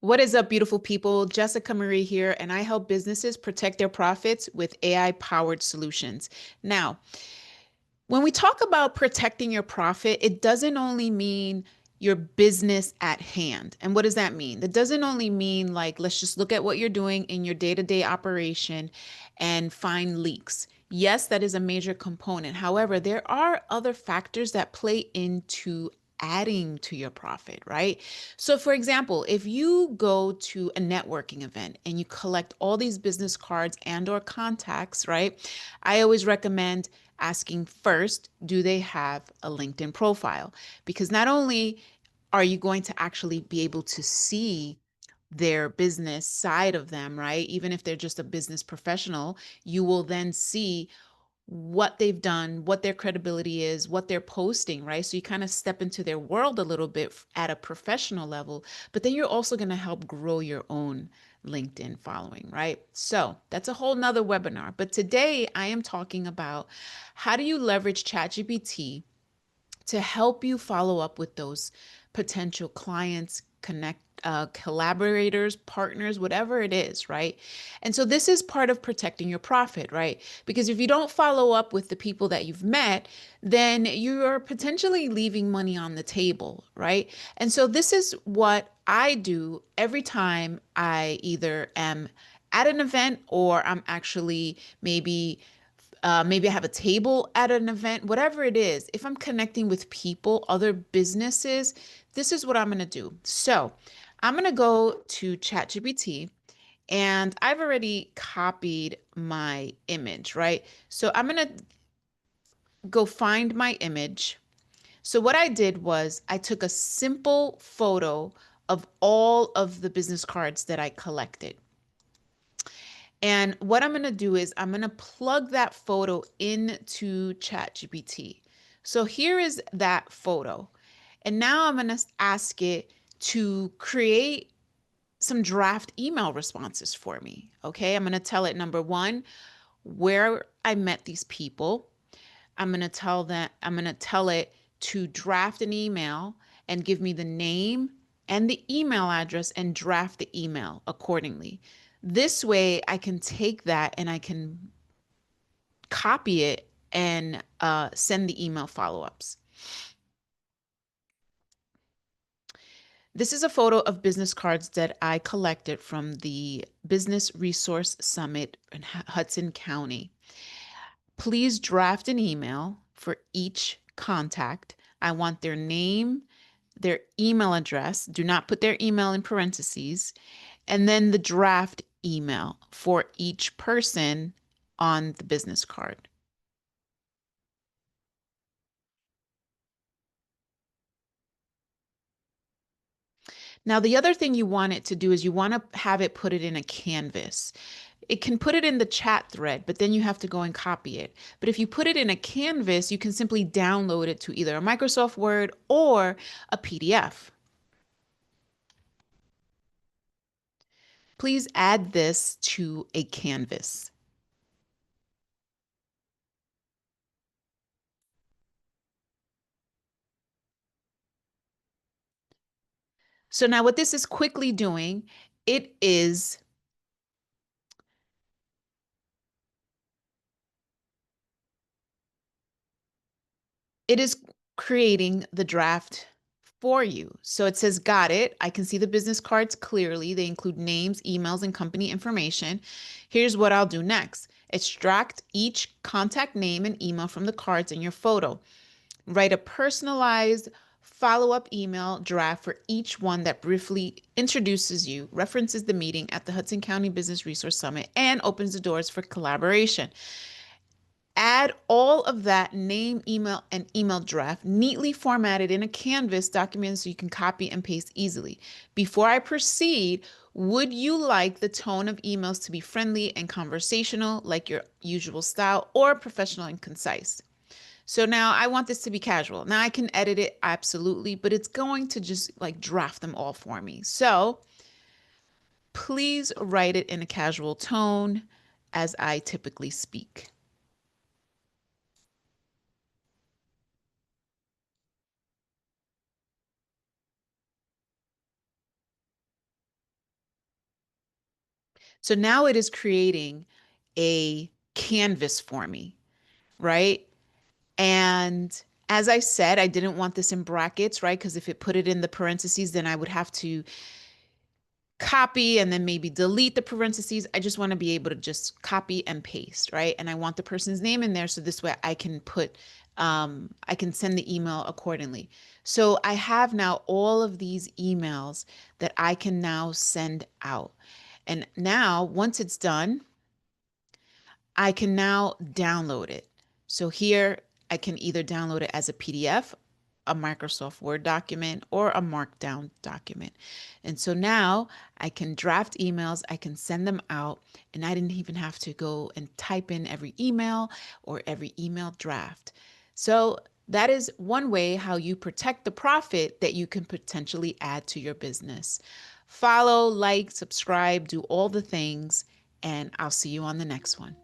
What is up, beautiful people? Jessica Marie here, and I help businesses protect their profits with AI powered solutions. Now, when we talk about protecting your profit, it doesn't only mean your business at hand. And what does that mean? That doesn't only mean like, let's just look at what you're doing in your day to day operation and find leaks. Yes, that is a major component. However, there are other factors that play into adding to your profit, right? So for example, if you go to a networking event and you collect all these business cards and or contacts, right? I always recommend asking first, do they have a LinkedIn profile? Because not only are you going to actually be able to see their business side of them, right? Even if they're just a business professional, you will then see what they've done, what their credibility is, what they're posting, right? So you kind of step into their world a little bit at a professional level, but then you're also going to help grow your own LinkedIn following, right? So that's a whole nother webinar. But today I am talking about how do you leverage ChatGPT to help you follow up with those potential clients, connect collaborators, partners, whatever it is, right? And so this is part of protecting your profit, right? Because if you don't follow up with the people that you've met, then you're potentially leaving money on the table, right? And so this is what I do every time I either am at an event or I'm actually maybe I have a table at an event, whatever it is. If I'm connecting with people, other businesses, this is what I'm going to do. So I'm going to go to ChatGPT and I've already copied my image, right? So I'm going to go find my image. So what I did was I took a simple photo of all of the business cards that I collected. And what I'm going to do is I'm going to plug that photo into ChatGPT. So here is that photo. And now I'm going to ask it to create some draft email responses for me. Okay. I'm going to tell it number one, where I met these people. I'm going to tell it to draft an email and give me the name and the email address and draft the email accordingly. This way I can take that and I can copy it and send the email follow-ups. This is a photo of business cards that I collected from the Business Resource Summit in Hudson County. Please draft an email for each contact. I want their name, their email address. Do not put their email in parentheses. And then the draft email for each person on the business card. Now, the other thing you want it to do is you want to have it put it in a canvas. It can put it in the chat thread, but then you have to go and copy it. But if you put it in a canvas, you can simply download it to either a Microsoft Word or a PDF. Please add this to a canvas. So now what this is quickly doing, it is it is creating the draft for you. So it says, got it. I can see the business cards clearly. They include names, emails, and company information. Here's what I'll do next. Extract each contact name and email from the cards in your photo. Write a personalized follow-up email draft for each one that briefly introduces you, references the meeting at the Hudson County Business Resource Summit, and opens the doors for collaboration. Add all of that name, email, and email draft neatly formatted in a Canvas document so you can copy and paste easily. Before I proceed, would you like the tone of emails to be friendly and conversational, like your usual style, or professional and concise? So now I want this to be casual. Now I can edit it, absolutely, but it's going to just like draft them all for me. So please write it in a casual tone as I typically speak. So now it is creating a canvas for me, right? And as I said, I didn't want this in brackets, right? Because if it put it in the parentheses, then I would have to copy and then maybe delete the parentheses. I just want to be able to just copy and paste, right? And I want the person's name in there so this way I can I can send the email accordingly. So I have now all of these emails that I can now send out. And now, once it's done, I can now download it. So here I can either download it as a PDF, a Microsoft Word document, or a Markdown document. And so now I can draft emails, I can send them out, and I didn't even have to go and type in every email or every email draft. So that is one way how you protect the profit that you can potentially add to your business. Follow, like, subscribe, do all the things, and I'll see you on the next one.